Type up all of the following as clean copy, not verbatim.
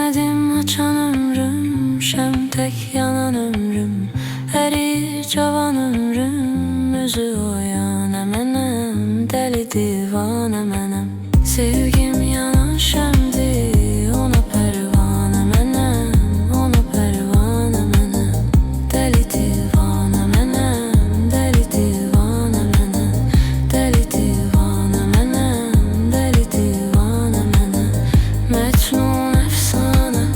Bitmedim açan ömrüm, şem tek yanan ömrüm, eri cavan ömrüm, özü oyan emenem, deli divane menem. Sevgim yanan şemdi, ona pervane menem, ona pervane menem. Deli divane menem, deli divane menem, deli divane menem, deli divane menem. Mecnun efsane,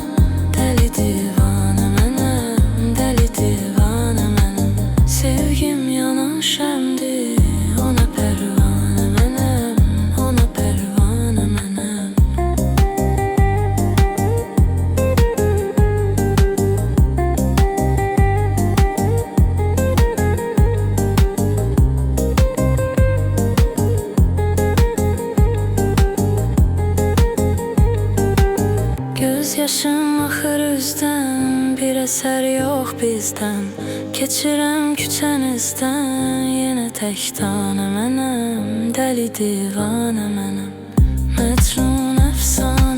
deli divane menem, deli divane menem. Sevgim yanan şemdi, ona pervane menem, ona pervane menem. Göz yaşım axır üzdən, bir əsər yox bizdən. Keçirəm küçənizdən, yenə tək tanə mənəm, dəli divanə mənəm. Mecnun əfsanə.